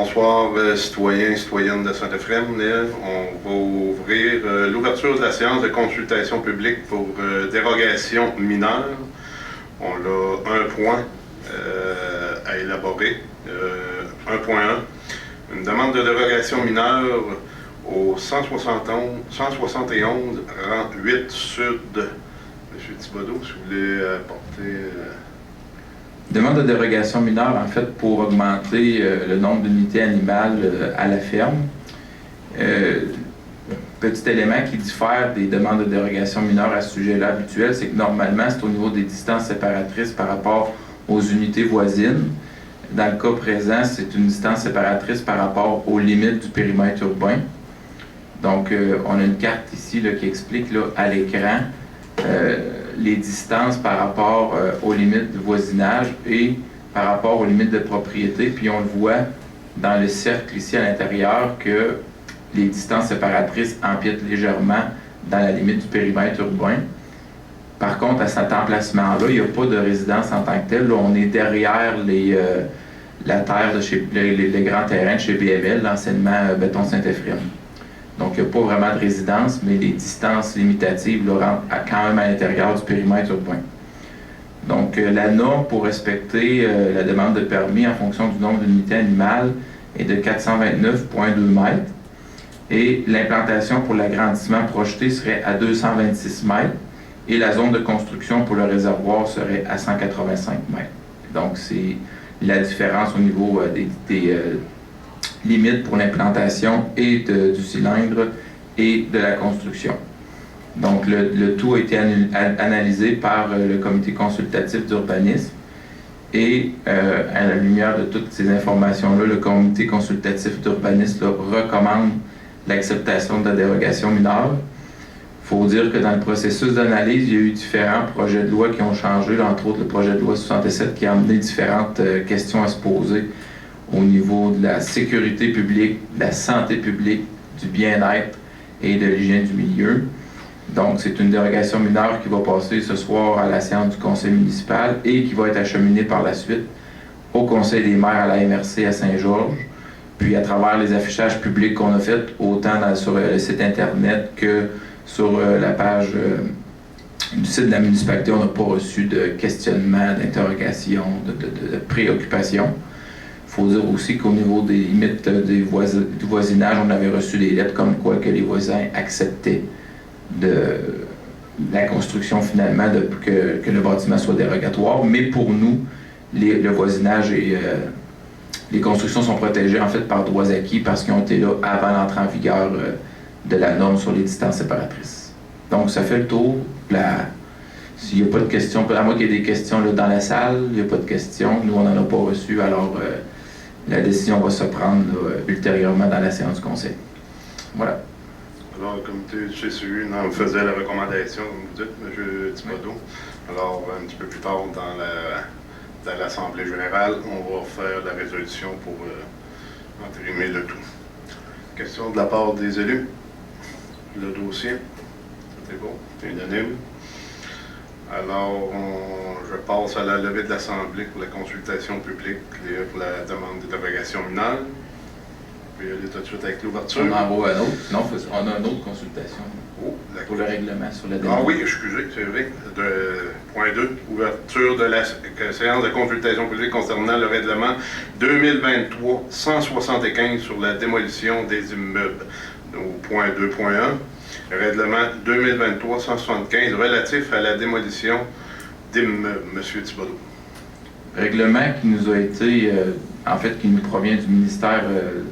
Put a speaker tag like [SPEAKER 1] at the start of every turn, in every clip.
[SPEAKER 1] Bonsoir, citoyens et citoyennes de Saint-Euphrème. On va ouvrir l'ouverture de la séance de consultation publique pour dérogation mineure. On a un point à élaborer. 1.1. Une demande de dérogation mineure au 171 rang 8 sud. Monsieur Thibodeau, si vous voulez apporter...
[SPEAKER 2] Demande de dérogation mineure, en fait, pour augmenter le nombre d'unités animales à la ferme. Petit élément qui diffère des demandes de dérogation mineure à ce sujet-là habituel, c'est que normalement, c'est au niveau des distances séparatrices par rapport aux unités voisines. Dans le cas présent, c'est une distance séparatrice par rapport aux limites du périmètre urbain. Donc, on a une carte ici là, qui explique là, à l'écran les distances par rapport aux limites de voisinage et par rapport aux limites de propriété. Puis on le voit dans le cercle ici à l'intérieur que les distances séparatrices empiètent légèrement dans la limite du périmètre urbain. Par contre, à cet emplacement-là, il n'y a pas de résidence en tant que telle. Là, on est derrière la terre de chez les grands terrains de chez BML, l'enseignement Béton Saint-Euphrème. Donc, il n'y a pas vraiment de résidence, mais les distances limitatives là, rentrent quand même à l'intérieur du périmètre urbain. Donc, la norme pour respecter la demande de permis en fonction du nombre d'unités animales est de 429,2 mètres et l'implantation pour l'agrandissement projeté serait à 226 mètres et la zone de construction pour le réservoir serait à 185 mètres. Donc, c'est la différence au niveau des limite pour l'implantation et du cylindre et de la construction. Donc, le tout a été analysé par le comité consultatif d'urbanisme et à la lumière de toutes ces informations-là, le comité consultatif d'urbanisme recommande l'acceptation de la dérogation mineure. Il faut dire que dans le processus d'analyse, il y a eu différents projets de loi qui ont changé, là, entre autres le projet de loi 67 qui a amené différentes questions à se poser au niveau de la sécurité publique, de la santé publique, du bien-être et de l'hygiène du milieu. Donc, c'est une dérogation mineure qui va passer ce soir à la séance du conseil municipal et qui va être acheminée par la suite au conseil des maires à la MRC à Saint-Georges, puis à travers les affichages publics qu'on a fait, autant sur le site Internet que sur la page du site de la municipalité. On n'a pas reçu de questionnement, d'interrogation, de préoccupation. Il faut dire aussi qu'au niveau des limites du voisinage, on avait reçu des lettres comme quoi que les voisins acceptaient la construction finalement, que le bâtiment soit dérogatoire. Mais pour nous, le voisinage et les constructions sont protégées en fait par droits acquis parce qu'ils ont été là avant l'entrée en vigueur de la norme sur les distances séparatrices. Donc ça fait le tour. S'il n'y a pas de questions, à moins qu'il y ait des questions là, dans la salle, il n'y a pas de questions. Nous, on n'en a pas reçu, alors la décision va se prendre là, ultérieurement dans la séance du conseil. Voilà.
[SPEAKER 1] Alors, le comité du CCU faisait la recommandation, comme vous dites, M. Thibodeau. Alors, un petit peu plus tard, dans l'Assemblée générale, on va faire la résolution pour entérimer le tout. Question de la part des élus. Le dossier, c'est bon, c'est unanime. Alors, je passe à la levée de l'Assemblée pour la consultation publique et pour la demande de dérogation mineure. Puis aller tout de suite avec l'ouverture.
[SPEAKER 2] On envoie un autre. Non, on a une autre consultation pour le règlement sur la demande.
[SPEAKER 1] Ah oui, excusez, c'est vrai. Point 2, ouverture de la séance de consultation publique concernant le règlement 2023-175 sur la démolition des immeubles. Au point 2.1. Règlement 2023-175 relatif à la démolition d'immeubles. Monsieur Thibodeau.
[SPEAKER 2] Règlement qui nous a été, qui nous provient du ministère de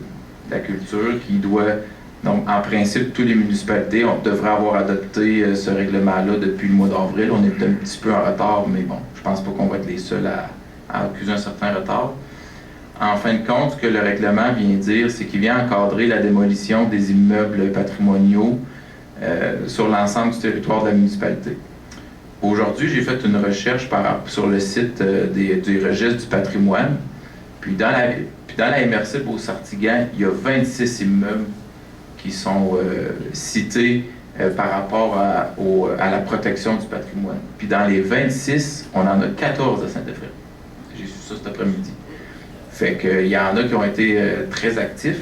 [SPEAKER 2] la Culture, qui doit, donc en principe, toutes les municipalités devraient avoir adopté ce règlement-là depuis le mois d'avril. On est un petit peu en retard, mais bon, je pense pas qu'on va être les seuls à accuser un certain retard. En fin de compte, ce que le règlement vient dire, c'est qu'il vient encadrer la démolition des immeubles patrimoniaux sur l'ensemble du territoire de la municipalité. Aujourd'hui, j'ai fait une recherche sur le site du registre du patrimoine. Puis dans la MRC Beauce-Sartiguan, il y a 26 immeubles qui sont cités par rapport à la protection du patrimoine. Puis dans les 26, on en a 14 à Saint-Euphrème. J'ai su ça cet après-midi. Fait qu'il y en a qui ont été très actifs.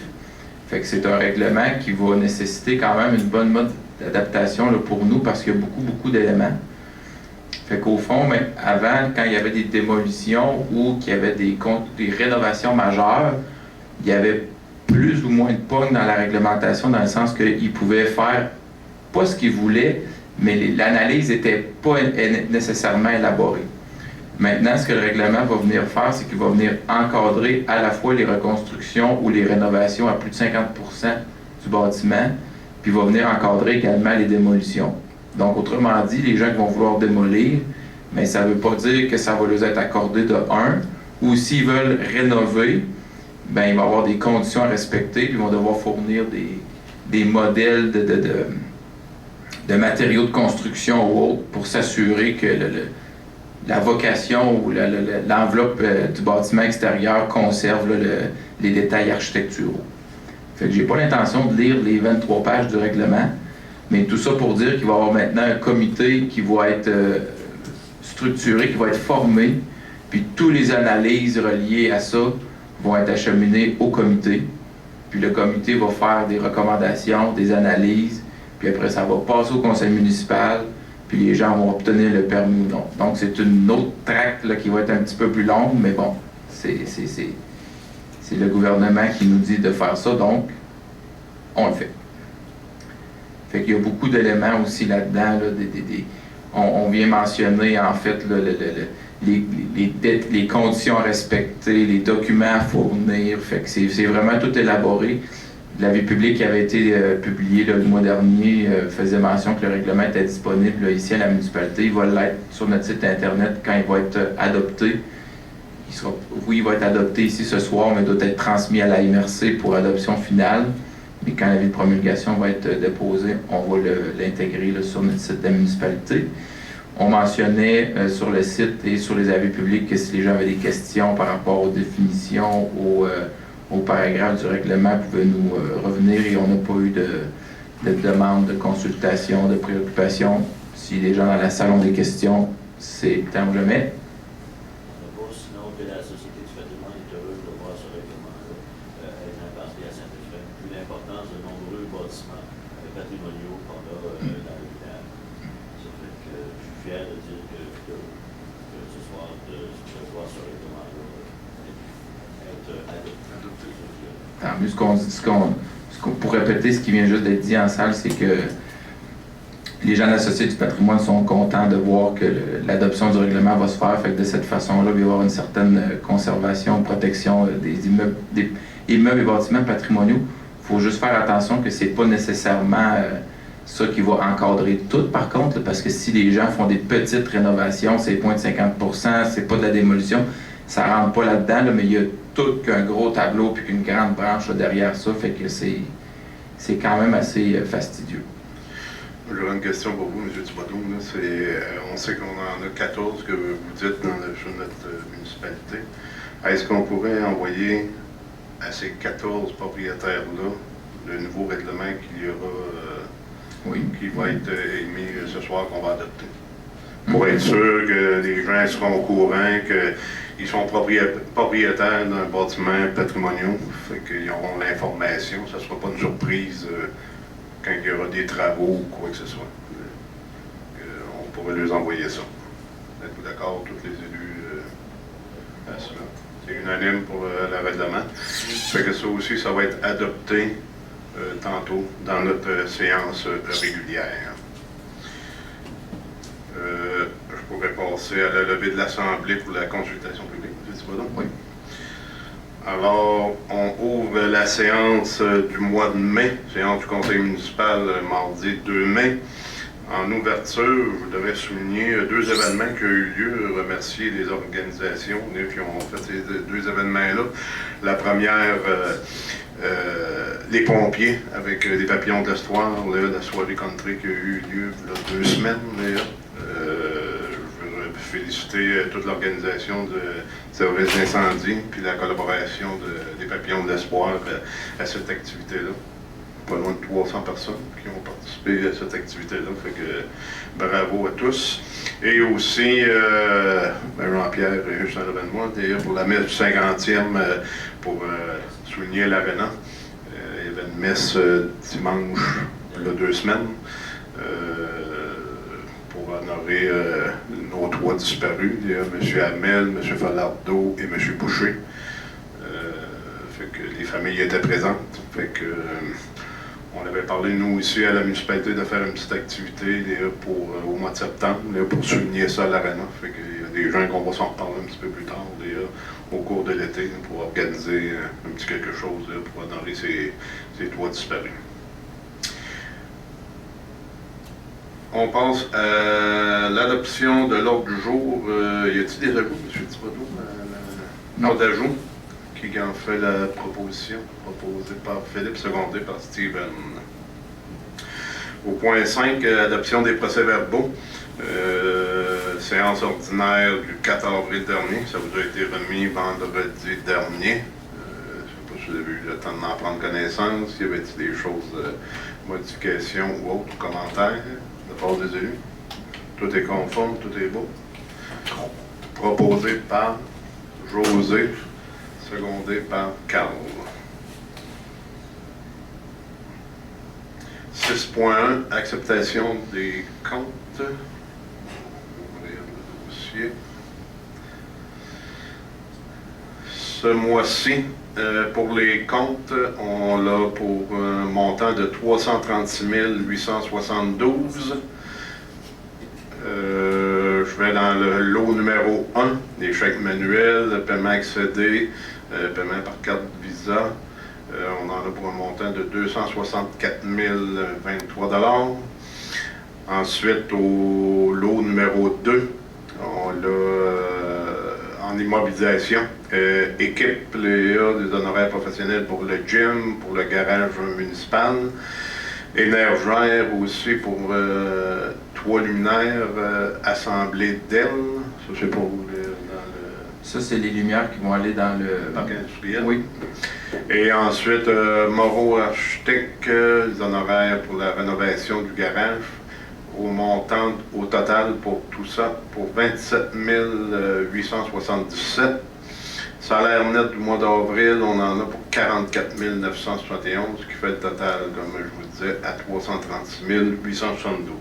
[SPEAKER 2] Fait que c'est un règlement qui va nécessiter quand même une bonne mode d'adaptation pour nous parce qu'il y a beaucoup d'éléments. Fait qu'au fond, mais avant, quand il y avait des démolitions ou qu'il y avait des rénovations majeures, il y avait plus ou moins de pogne dans la réglementation dans le sens qu'ils pouvaient faire pas ce qu'ils voulaient, mais l'analyse n'était pas nécessairement élaborée. Maintenant, ce que le règlement va venir faire, c'est qu'il va venir encadrer à la fois les reconstructions ou les rénovations à plus de 50% du bâtiment, puis il va venir encadrer également les démolitions. Donc, autrement dit, les gens qui vont vouloir démolir, mais ça ne veut pas dire que ça va leur être accordé de 1, ou s'ils veulent rénover, ben, il va y avoir des conditions à respecter, puis ils vont devoir fournir des modèles de matériaux de construction ou autres pour s'assurer que la vocation ou l'enveloppe du bâtiment extérieur conserve les détails architecturaux. Fait que j'ai pas l'intention de lire les 23 pages du règlement, mais tout ça pour dire qu'il va y avoir maintenant un comité qui va être structuré, qui va être formé, puis toutes les analyses reliées à ça vont être acheminées au comité. Puis le comité va faire des recommandations, des analyses, puis après ça va passer au conseil municipal, puis les gens vont obtenir le permis ou non. Donc c'est une autre traque là, qui va être un petit peu plus longue, mais bon, c'est le gouvernement qui nous dit de faire ça, donc on le fait. Fait qu'il y a beaucoup d'éléments aussi là-dedans. On vient mentionner en fait les conditions à respecter, les documents à fournir. Fait que c'est vraiment tout élaboré. L'avis public qui avait été publié le mois dernier faisait mention que le règlement était disponible ici à la municipalité. Il va l'être sur notre site Internet quand il va être adopté. Il va être adopté ici ce soir, mais doit être transmis à la MRC pour adoption finale. Mais quand l'avis de promulgation va être déposé, on va l'intégrer sur notre site de la municipalité. On mentionnait sur le site et sur les avis publics que si les gens avaient des questions par rapport aux définitions, au paragraphe du règlement, pouvaient nous revenir et on n'a pas eu de demande, de consultation, de préoccupation. Si les gens dans la salle ont des questions, c'est le temps ou jamais.
[SPEAKER 3] Sinon, que la Société du patrimoine est heureuse de voir ce règlement-là être imparti à Saint-Eustache, vu l'importance de nombreux bâtiments patrimoniaux qu'on a dans le village. Ça fait que je suis fier de dire que ce soir, de voir ce règlement-là être adopté.
[SPEAKER 2] Tant mieux. Pour répéter ce qui vient juste d'être dit en salle, c'est que les gens de la Société du patrimoine sont contents de voir que l'adoption du règlement va se faire. Fait que de cette façon-là, il va y avoir une certaine conservation, protection des immeubles et bâtiments patrimoniaux. Il faut juste faire attention que c'est pas nécessairement ça qui va encadrer tout, par contre, parce que si les gens font des petites rénovations, c'est moins de 50%, c'est pas de la démolition, ça rentre pas là-dedans, mais il y a tout qu'un gros tableau puis qu'une grande branche derrière ça, fait que c'est quand même assez fastidieux.
[SPEAKER 1] J'aurais une question pour vous, M. Thibodeau. On sait qu'on en a 14 que vous dites sur notre municipalité. Est-ce qu'on pourrait envoyer à ces 14 propriétaires-là le nouveau règlement qu'il y aura, qui va être émis ce soir, qu'on va adopter? Pour être sûr que les gens seront au courant qu'ils sont propriétaires d'un bâtiment patrimonial, fait qu'ils auront l'information. Ça ne sera pas une surprise quand il y aura des travaux ou quoi que ce soit. On pourrait leur envoyer ça. Êtes-vous d'accord, tous les élus, à cela? C'est unanime pour le règlement. Fait que ça aussi, ça va être adopté tantôt dans notre séance régulière. Je pourrais passer à la levée de l'Assemblée pour la consultation publique.
[SPEAKER 2] Oui.
[SPEAKER 1] Alors, on ouvre la séance du mois de mai, séance du conseil municipal mardi 2 mai. En ouverture, je voudrais souligner 2 événements qui ont eu lieu, remercier les organisations qui ont fait ces 2 événements-là. La première, les pompiers avec les papillons de l'histoire, la soirée country qui a eu lieu il y a 2 semaines. Je voudrais féliciter toute l'organisation de service d'incendie puis la collaboration des papillons de l'espoir à cette activité-là. Pas loin de 300 personnes qui ont participé à cette activité-là, fait que bravo à tous. Et aussi, Jean-Pierre est juste en avant de moi, d'ailleurs, pour la messe du 50e, pour souligner l'aréna. Il y avait une messe dimanche, il y a 2 semaines, pour honorer nos 3 disparus, M. Hamel, M. Falardeau et M. Boucher. Fait que les familles étaient présentes. Fait que, on avait parlé, nous, ici, à la municipalité, de faire une petite activité au mois de septembre, pour souligner ça à l'aréna. Fait qu'il y a des gens qu'on va s'en reparler un petit peu plus tard, au cours de l'été, pour organiser un petit quelque chose pour honorer ces 3 disparus. On passe à l'adoption de l'ordre du jour. Y a-t-il des ajouts, M. Thibodeau? L'ordre d'ajout qui en fait la proposition, proposée par Philippe, secondée par Steven. Au point 5, adoption des procès-verbaux. Séance ordinaire du 4 avril dernier. Ça vous a été remis vendredi dernier. Je ne sais pas si vous avez eu le temps d'en prendre connaissance. Y avait-il des choses, modifications ou autres commentaires de part des élus? Tout est conforme, tout est beau. Proposé par José, secondé par Carl. 6.1, acceptation des comptes. Ouvrir le dossier. Ce mois-ci, pour les comptes, on l'a pour un montant de 336 872. Je vais dans le lot numéro 1, les chèques manuels, paiement excédé, paiement par carte Visa. On en a pour un montant de 264 023 $. Ensuite, au lot numéro 2, on l'a en immobilisation. Équipe, des honoraires professionnels pour le gym, pour le garage municipal. Énergère aussi pour 3 luminaires, assemblée d'ailes. Ça, c'est pour
[SPEAKER 2] Ça, c'est les lumières qui vont aller dans le
[SPEAKER 1] parc industriel.
[SPEAKER 2] Oui.
[SPEAKER 1] Et ensuite, Moreau Architecte, les honoraires pour la rénovation du garage, au total pour tout ça, pour 27 877. Salaire net du mois d'avril, on en a pour 44 971, ce qui fait le total, comme je vous disais, à 336 872.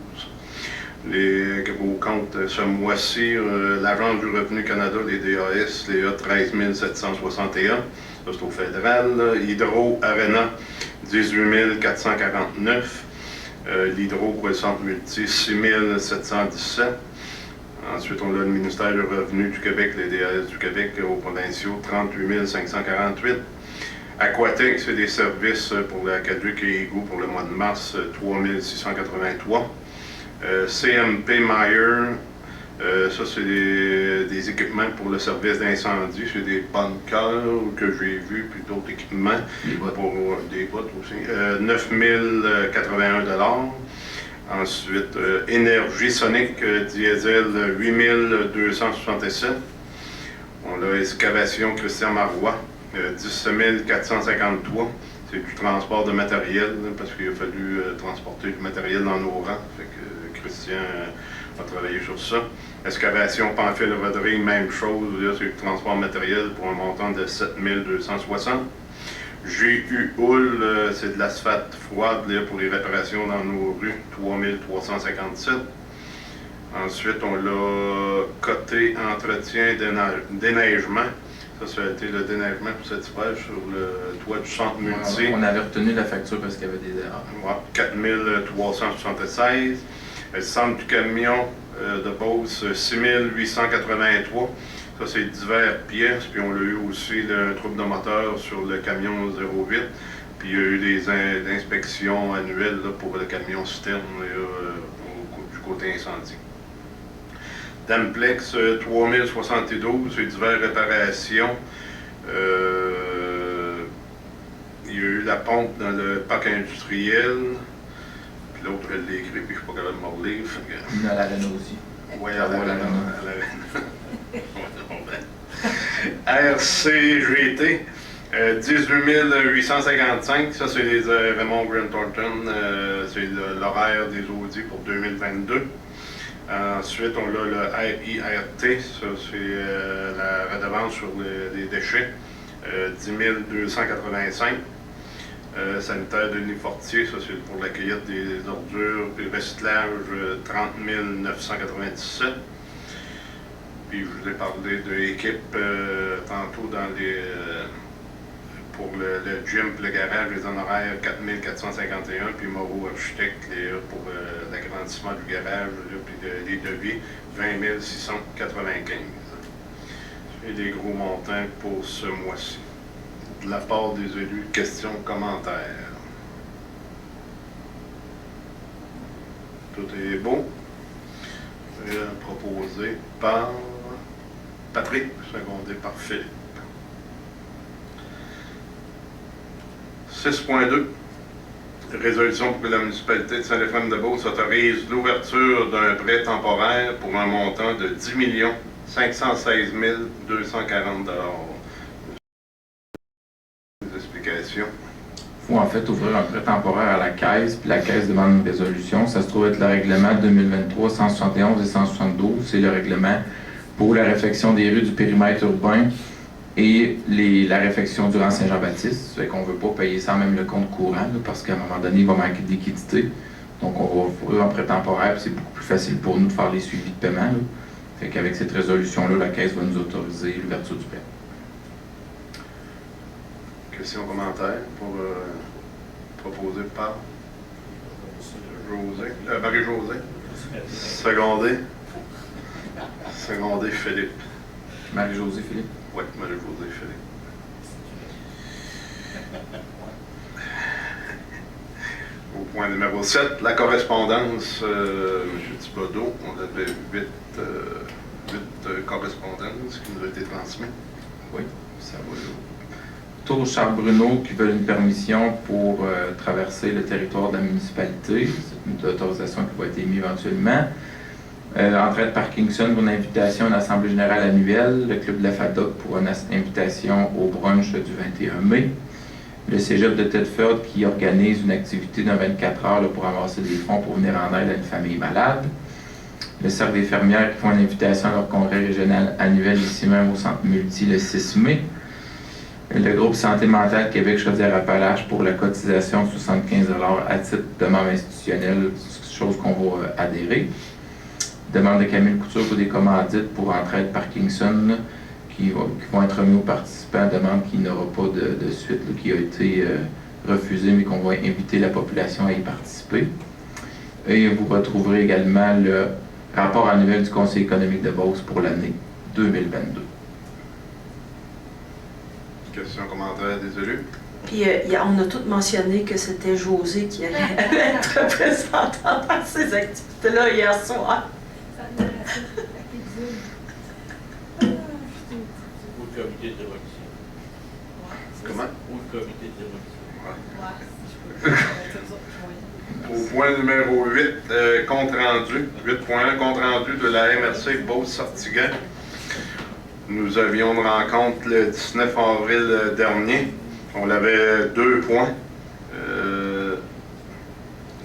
[SPEAKER 1] Les gros comptes ce mois-ci, l'Agence du revenu Canada, les DAS, les A 13 761, ça c'est au fédéral. Hydro Arena, 18 449. L'Hydro pour le centre multi, 6 717. Ensuite, on a le ministère du Revenu du Québec, les DAS du Québec aux provinciaux, 38 548. Aquatec, c'est des services pour la caduc et égout pour le mois de mars, 3 683. CMP Meyer, ça c'est des équipements pour le service d'incendie, c'est des bunkers que j'ai vus, puis d'autres équipements, pour des bottes aussi, 9 081 $. Ensuite, Énergie Sonic diesel, 8267. On a Excavation Christian Marois, 17 453. C'est du transport de matériel, parce qu'il a fallu transporter du matériel dans nos rangs. Fait que Christian a travaillé sur ça. Excavation Pamphile Rodrigue, même chose. C'est du transport matériel pour un montant de 7 260. GU Houle, c'est de l'asphalte froide pour les réparations dans nos rues, 3 357. Ensuite, on l'a côté entretien déneigement. Ça a été le déneigement pour cet hiver sur le toit du centre multi.
[SPEAKER 2] On avait retenu la facture parce qu'il y avait des erreurs.
[SPEAKER 1] Ouais, 4 376. Le centre du camion de Beauce, 6 883. Ça, c'est divers pièces, puis on a eu aussi un trouble de moteur sur le camion 08, puis il y a eu des inspections annuelles là, pour le camion citerne du côté incendie. Damplex 3072, c'est divers réparations. Il y a eu la pompe dans le parc industriel, puis l'autre, elle l'a écrit, puis je ne suis pas capable de me relire.
[SPEAKER 2] Dans la Renault aussi.
[SPEAKER 1] Oui, à la Renault. RCGT, 18 855, ça c'est les Raymond Grant Thornton, c'est l'horaire des audits pour 2022. Ensuite, on a le RIRT, ça c'est la redevance sur les déchets, 10 285. Sanitaire Denis Fortier, ça c'est pour la cueillette des ordures, puis le recyclage, 30 997. Puis je vous ai parlé de l'équipe tantôt dans pour le gym et le garage, les honoraires 4 451, puis Moreau Architecte pour l'agrandissement du garage, puis les devis 20 695. Et des gros montants pour ce mois-ci. De la part des élus, questions, commentaires. Tout est beau. Proposé par Patrick, secondé par Philippe. 6.2. Résolution pour que la municipalité de Saint-Éphraim-de-Beauce autorise l'ouverture d'un prêt temporaire pour un montant de 10 516 240 $. Des explications.
[SPEAKER 2] Il faut en fait ouvrir un prêt temporaire à la Caisse, puis la Caisse demande une résolution. Ça se trouve être le règlement 2023 171 et 172. C'est le règlement pour la réfection des rues du périmètre urbain et la réfection durant Saint-Jean-Baptiste. Ça fait qu'on ne veut pas payer sans même le compte courant, là, parce qu'à un moment donné, il va manquer de liquidité. Donc, on va ouvrir un prêt temporaire, puis c'est beaucoup plus facile pour nous de faire les suivis de paiement, là. Fait qu'avec cette résolution-là, la Caisse va nous autoriser l'ouverture du prêt.
[SPEAKER 1] Questions, commentaires pour proposer par José, Marie-Josée. Secondé Philippe.
[SPEAKER 2] Marie-Josée, Philippe.
[SPEAKER 1] Oui, Marie-Josée Philippe. Au point numéro 7, la correspondance, M. Thibodeau, on avait 8 correspondances qui nous ont été transmises.
[SPEAKER 2] Oui, ça va là. Tour Charles-Bruno qui veulent une permission pour traverser le territoire de la municipalité. C'est une autorisation qui va être émise éventuellement. Entrée de Parkinson pour une invitation à l'Assemblée générale annuelle. Le Club de la FADOC pour une invitation au brunch du 21 mai. Le Cégep de Thetford qui organise une activité de 24 heures là, pour amasser des fonds pour venir en aide à une famille malade. Le Cercle des fermières qui font une invitation à leur congrès régional annuel ici même au Centre Multi le 6 mai. Le groupe Santé mentale Québec-Chaudière-Appalaches pour la cotisation de 75 $ à titre de membre institutionnel, chose qu'on va adhérer. Demande de Camille Couture pour des commandites pour Entraide Parkinson qui vont être remis aux participants. Demande qui n'aura pas de suite, là, qui a été refusée, mais qu'on va inviter la population à y participer. Et vous retrouverez également le rapport annuel du Conseil économique de Beauce pour l'année 2022.
[SPEAKER 1] Questions, commentaires des élus?
[SPEAKER 4] Puis on a tous mentionné que c'était José qui allait être représentant dans ces activités-là hier soir.
[SPEAKER 3] Ou le comité de révocation.
[SPEAKER 1] Comment?
[SPEAKER 3] Ou le comité de révocation.
[SPEAKER 1] Au point numéro 8, compte rendu. 8.1, compte rendu de la MRC Beauce-Sortigan. Nous avions une rencontre le 19 avril dernier. On avait 2 points.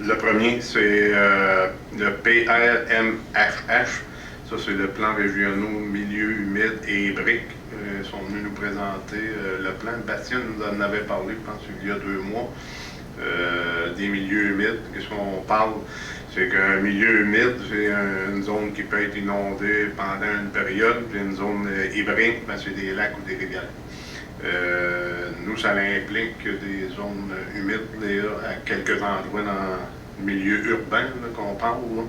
[SPEAKER 1] Le premier, c'est le PRMHH. Ça, c'est le plan régional milieu humide et briques. Ils sont venus nous présenter le plan. Bastien nous en avait parlé, je pense, il y a 2 mois, des milieux humides. Qu'est-ce qu'on parle? C'est qu'un milieu humide, c'est une zone qui peut être inondée pendant une période, puis une zone hybride, ben, c'est des lacs ou des rivières. Nous, ça implique des zones humides là, à quelques endroits dans le milieu urbain qu'on parle.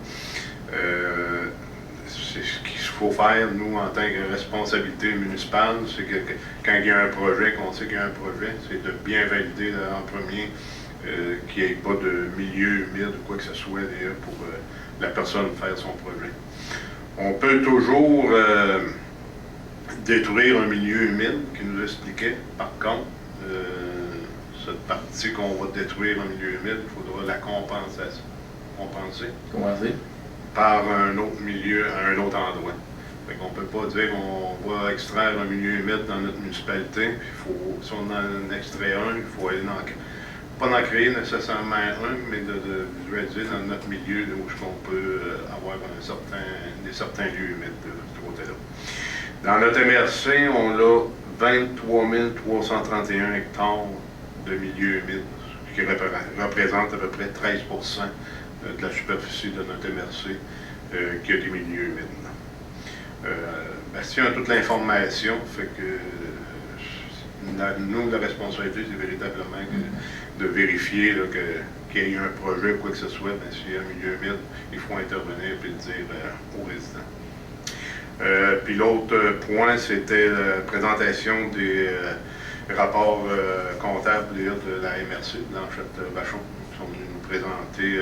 [SPEAKER 1] C'est ce qu'il faut faire, nous, en tant que responsabilité municipale, c'est que quand il y a un projet, qu'on sait qu'il y a un projet, c'est de bien valider en premier qu'il n'y ait pas de milieu humide ou quoi que ce soit d'ailleurs pour la personne faire son projet. On peut toujours détruire un milieu humide, qui nous expliquait. Par contre, cette partie qu'on va détruire un milieu humide, il faudra la compensation. Compenser par un autre milieu, à un autre endroit. Fait qu'on ne peut pas dire qu'on va extraire un milieu humide dans notre municipalité, puis si on en extrait un, il faut aller dans pas d'en créer nécessairement un, mais de visualiser dans notre milieu où on peut avoir des certains lieux humides de ce côté-là. Dans notre MRC, on a 23 331 hectares de milieux humides, ce qui représente à peu près 13 de la superficie de notre MRC qui a des milieux humides. Bastien a toute l'information, fait que nous, la responsabilité, c'est véritablement de vérifier qu'il y ait un projet ou quoi que ce soit. S'il y a un milieu humide, il faut intervenir et le dire aux résidents. Puis l'autre point, c'était la présentation des rapports comptables de la MRC, Blanchette-Vachon, qui sont venus nous présenter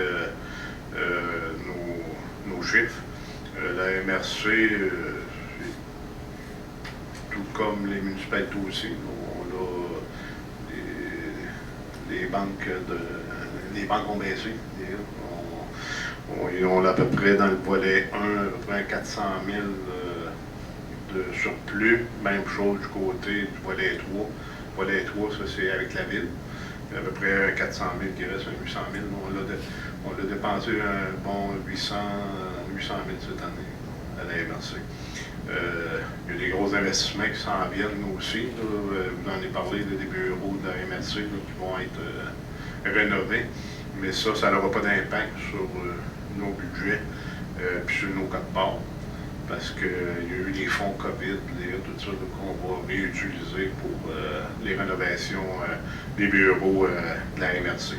[SPEAKER 1] nos chiffres. La MRC, tout comme les municipalités aussi, on a les banques ont baissé. On a à peu près dans le volet 1, à peu près 400 000 de surplus. Même chose du côté du volet 3. Volet 3, ça c'est avec la ville. Il y a à peu près 400 000 qui reste, 800 000. On l'a dépensé un bon 800 000 cette année à la MRC. Il y a des gros investissements qui s'en viennent aussi. Vous en avez parlé des bureaux de la MRC qui vont être rénovés. Mais ça n'aura pas d'impact sur nos budgets puis sur nos codes-parts. Parce qu'il y a eu des fonds COVID, tout ça qu'on va réutiliser pour les rénovations des bureaux de la MRC.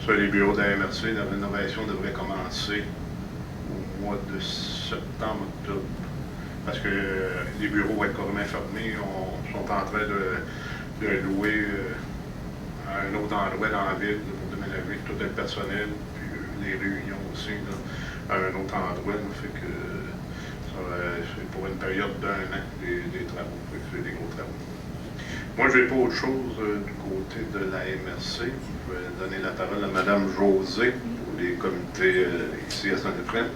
[SPEAKER 1] Ça, les bureaux de la MRC, la rénovation devrait commencer au mois de septembre-octobre. Parce que les bureaux vont être carrément fermés. On sont en train de louer à un autre endroit dans la ville pour déménager tout le personnel, puis les réunions aussi à un autre endroit. Fait que c'est pour une période d'1 an des travaux. Fait que c'est des gros travaux. Moi, je n'ai pas autre chose du côté de la MRC. Je vais donner la parole à Mme José pour les comités ici à Saint-Euphrème.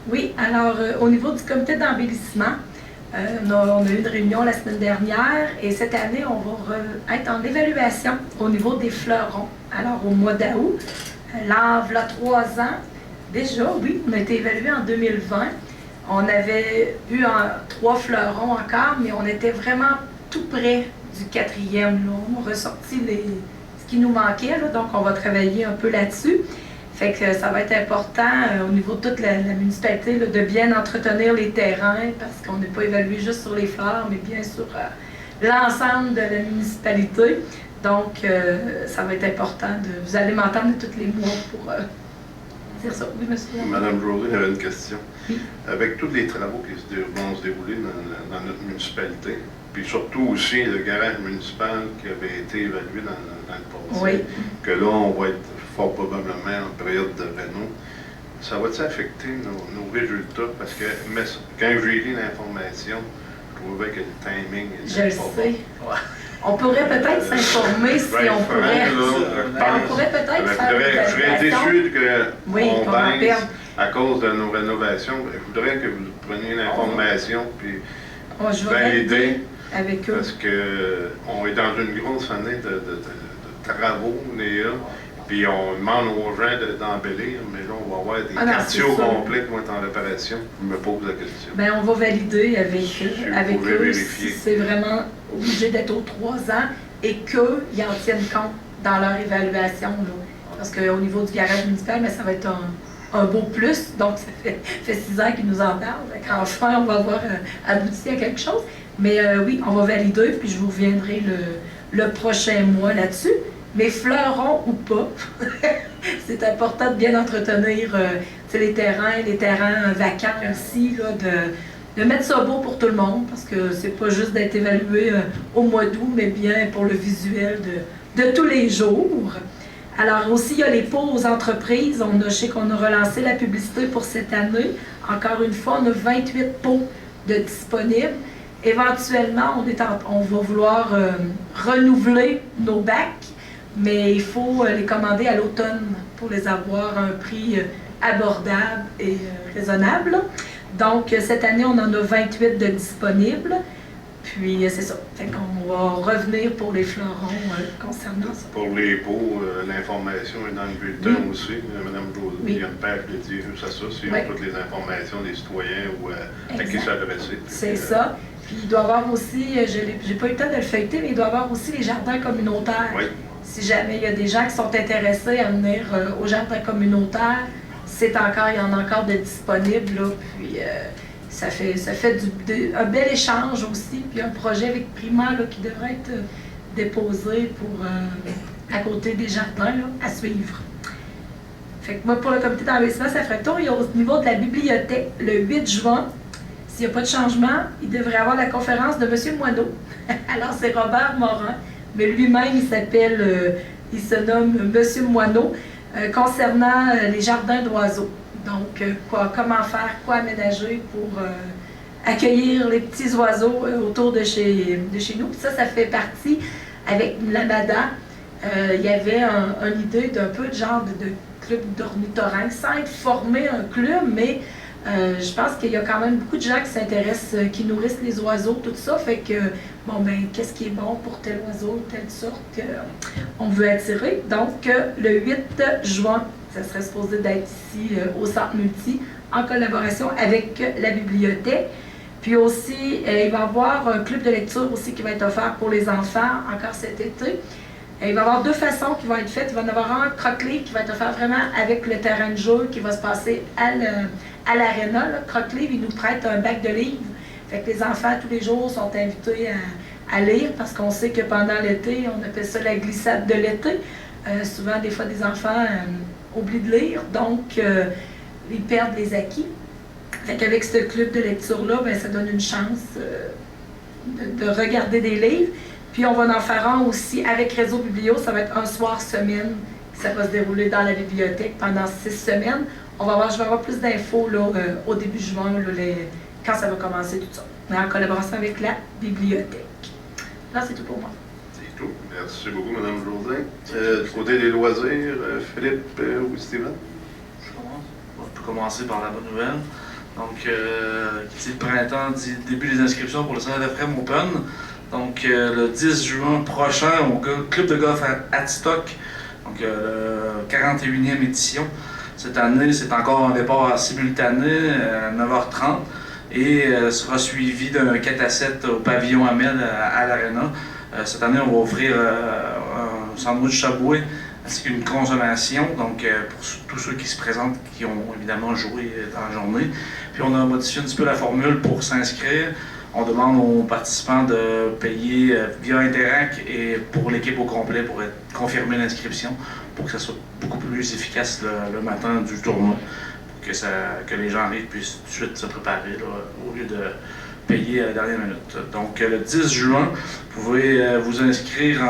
[SPEAKER 5] Oui, alors au niveau du comité d'embellissement, on a eu une réunion la semaine dernière et cette année, on va être en évaluation au niveau des fleurons. Alors au mois d'août, là, il y a 3 ans, déjà, oui, on a été évalué en 2020. On avait eu 3 fleurons encore, mais on était vraiment tout près du 4e. Là. On a ressorti ce qui nous manquait, là, donc on va travailler un peu là-dessus. Fait que ça va être important au niveau de toute la municipalité là, de bien entretenir les terrains parce qu'on n'est pas évalué juste sur les fleurs, mais bien sur l'ensemble de la municipalité. Donc, ça va être important. Vous allez m'entendre tous les mois pour dire ça. Oui, monsieur.
[SPEAKER 1] Madame José, j'avais une question.
[SPEAKER 5] Oui.
[SPEAKER 1] Avec tous les travaux qui vont se dérouler dans notre municipalité, puis surtout aussi le garage municipal qui avait été évalué dans le passé,
[SPEAKER 5] oui.
[SPEAKER 1] Que là, on va être fort probablement en période de réno, ça va-t-il affecter nos résultats? Parce que quand j'ai lu l'information, je trouvais que le timing était pas bon. Ouais.
[SPEAKER 5] On pourrait peut-être s'informer si on pourrait. On pourrait peut-être faire
[SPEAKER 1] je serais déçu qu'on baisse
[SPEAKER 5] à
[SPEAKER 1] cause de nos rénovations. Je voudrais que vous preniez l'information puis
[SPEAKER 5] valider avec eux.
[SPEAKER 1] Parce qu'on est dans une grosse année de travaux, Néa. Puis on demande aux gens d'embellir, mais là, on va avoir des quartiers au complet qui vont être en réparation. Je me pose la question.
[SPEAKER 5] Bien, on va valider avec eux si c'est vraiment obligé d'être aux 3 ans et qu'ils en tiennent compte dans leur évaluation. Là. Parce qu'au niveau du garage municipal, mais ça va être un beau plus. Donc, ça fait 6 ans qu'ils nous en parlent. Enfin, on va avoir abouti à quelque chose. Mais oui, on va valider, puis je vous reviendrai le prochain mois là-dessus. Mais fleurons ou pas, c'est important de bien entretenir les terrains vacants aussi, là, de mettre ça beau pour tout le monde, parce que c'est pas juste d'être évalué au mois d'août, mais bien pour le visuel de tous les jours. Alors aussi, il y a les pots aux entreprises. Je sais qu'on a relancé la publicité pour cette année. Encore une fois, on a 28 pots de disponibles. Éventuellement, on va vouloir renouveler nos bacs. Mais il faut les commander à l'automne pour les avoir à un prix abordable et raisonnable. Donc, cette année, on en a 28 de disponibles. Puis c'est ça. Fait qu'on va revenir pour les fleurons concernant ça.
[SPEAKER 1] Pour les pots, l'information est dans le bulletin aussi. Mme Josée, il y a une page dédiée juste à ça. S'ils ont toutes les informations des citoyens ou à qui s'adresser.
[SPEAKER 5] C'est ça. Puis il doit y avoir aussi, j'ai pas eu le temps de le feuilleter, mais il doit y avoir aussi les jardins communautaires.
[SPEAKER 1] Oui.
[SPEAKER 5] Si jamais il y a des gens qui sont intéressés à venir au jardin communautaire, il y en a encore de disponibles. Là, puis ça fait un bel échange aussi. Puis un projet avec Prima là, qui devrait être déposé à côté des jardins là, à suivre. Fait que moi, pour le comité d'investissement, ça ferait le tour. Il y a au niveau de la bibliothèque, le 8 juin, s'il n'y a pas de changement, il devrait avoir la conférence de M. Moineau. Alors, c'est Robert Morin, mais lui-même, il se nomme M. Moineau, concernant les jardins d'oiseaux. Donc, comment faire, quoi aménager pour accueillir les petits oiseaux autour de chez nous. Puis ça fait partie, avec l'AMADA, il y avait une idée d'un peu de genre de club d'ornithorynques, sans être formé un club, mais je pense qu'il y a quand même beaucoup de gens qui s'intéressent, qui nourrissent les oiseaux, tout ça. Fait que, qu'est-ce qui est bon pour tel oiseau, telle sorte qu'on veut attirer. Donc, le 8 juin, ça serait supposé d'être ici au Centre Multi, en collaboration avec la bibliothèque. Puis aussi, il va y avoir un club de lecture aussi qui va être offert pour les enfants, encore cet été. Il va y avoir deux façons qui vont être faites. Il va y en avoir un croque-livre qui va être offert vraiment avec le terrain de jeu qui va se passer à l'aréna. Croque-livre, il nous prête un bac de livres. Fait que les enfants, tous les jours, sont invités à lire parce qu'on sait que pendant l'été, on appelle ça la glissade de l'été. Souvent, des fois, des enfants oublient de lire, donc ils perdent les acquis. Fait qu'avec ce club de lecture-là, ça donne une chance de regarder des livres. Puis on va en faire un aussi avec Réseau Biblio. Ça va être un soir semaine. Ça va se dérouler dans la bibliothèque pendant 6 semaines. Je vais avoir plus d'infos au début juin, quand ça va commencer tout ça. Mais en collaboration avec la bibliothèque. Là, c'est tout pour moi.
[SPEAKER 1] C'est tout. Merci beaucoup, Mme Josée. Du côté des loisirs, Philippe ou Steven?
[SPEAKER 6] Je commence. On peut commencer par la bonne nouvelle. Donc, qui dit le printemps, dit début des inscriptions pour le Salon d'Efrem Open. Donc, le 10 juin prochain, au Club de golf à Atstock, donc le 41e édition. Cette année, c'est encore un départ simultané à 9h30 et sera suivi d'un 4-7 au pavillon Amel à l'Arena. Cette année, on va offrir un sandwich Subway ainsi qu'une consommation, donc pour tous ceux qui se présentent, qui ont évidemment joué dans la journée. Puis on a modifié un petit peu la formule pour s'inscrire. On demande aux participants de payer via Interac et pour l'équipe au complet pour confirmer l'inscription, pour que ça soit beaucoup plus efficace le matin du tournoi, pour que les gens arrivent puissent tout de suite se préparer là, au lieu de payer à la dernière minute. Donc le 10 juin, vous pouvez vous inscrire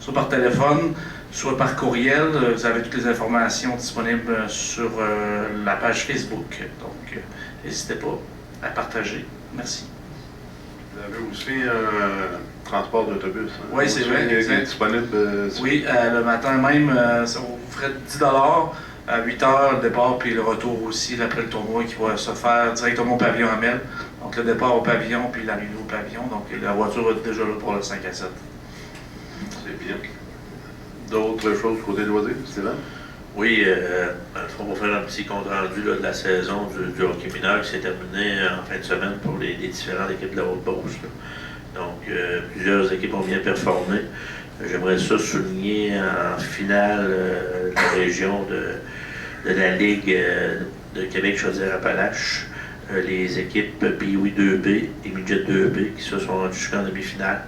[SPEAKER 6] soit par téléphone, soit par courriel. Vous avez toutes les informations disponibles sur la page Facebook. Donc n'hésitez pas à partager. Merci.
[SPEAKER 1] Vous avez aussi un transport d'autobus. Hein?
[SPEAKER 6] Oui, c'est vrai.
[SPEAKER 1] Il est disponible.
[SPEAKER 6] Oui, le matin même, ça vous ferait 10 $, à 8 h le départ, puis le retour aussi après le tournoi qui va se faire directement au pavillon Amel. Donc le départ au pavillon, puis l'arrivée au pavillon. Donc la voiture va être déjà là pour le 5 à 7.
[SPEAKER 1] C'est bien. D'autres choses côté loisirs, Stéphane?
[SPEAKER 3] Oui, on va faire un petit compte rendu là, de la saison du hockey mineur qui s'est terminé en fin de semaine pour les différentes équipes de la Haute-Beauce. Donc, plusieurs équipes ont bien performé. J'aimerais ça souligner en finale la région de la Ligue de Québec-Chaudière-Appalaches, les équipes Pee-Wee 2B et Midget 2B qui se sont rendues jusqu'en demi-finale.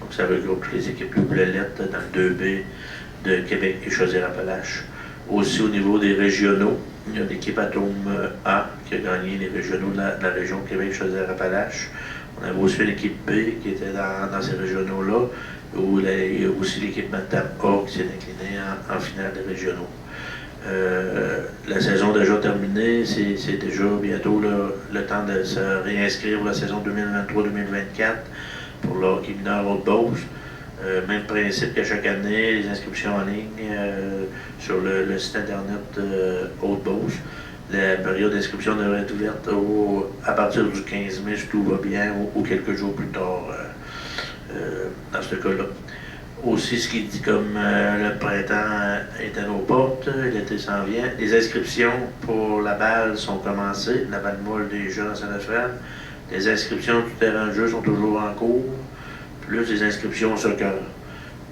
[SPEAKER 3] Donc, ça regroupe toutes les équipes Loup-Lelette dans le 2B de Québec et Chaudière-Appalaches. Aussi au niveau des régionaux, il y a l'équipe Atome A qui a gagné les régionaux de la région Québec Chaudière-Appalaches. On avait aussi l'équipe B qui était dans ces régionaux-là, où il y a aussi l'équipe Matam A qui s'est inclinée en finale des régionaux. La saison déjà terminée, c'est déjà bientôt le temps de se réinscrire pour la saison 2023-2024 pour le hockey mineur Haute-Beauce. Même principe qu'à chaque année, les inscriptions en ligne sur le site internet Haute-Beauce. La période d'inscription devrait être ouverte à partir du 15 mai si tout va bien ou quelques jours plus tard
[SPEAKER 7] dans ce cas-là. Aussi, ce qui dit comme le printemps est à nos portes, l'été s'en vient, les inscriptions pour la balle sont commencées, la balle molle des jeunes à Saint-Euphrème. Les inscriptions du terrain de jeu sont toujours en cours, plus les inscriptions au soccer.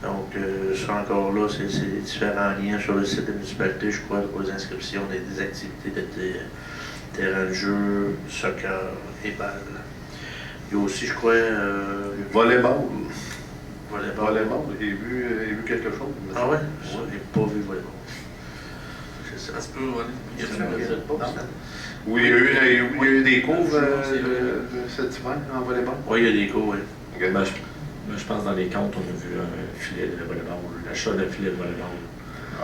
[SPEAKER 7] Donc, ça encore là, c'est différents liens sur le site de la municipalité, je crois, pour les inscriptions des activités d'été, terrain de jeu, soccer et balle. Il y a aussi, je crois,
[SPEAKER 1] Volleyball.
[SPEAKER 7] volleyball.
[SPEAKER 1] J'ai vu quelque chose.
[SPEAKER 7] Ah ouais? Je n'ai pas vu volleyball.
[SPEAKER 6] Ça se peut, ouais.
[SPEAKER 7] Il y a pas,
[SPEAKER 1] Oui, il y a eu des cours cet hiver en volleyball.
[SPEAKER 7] oui, il y a des cours, oui.
[SPEAKER 1] Okay.
[SPEAKER 8] Je pense dans les comptes, on a vu un filet de volleyball, l'achat d'un filet de volleyball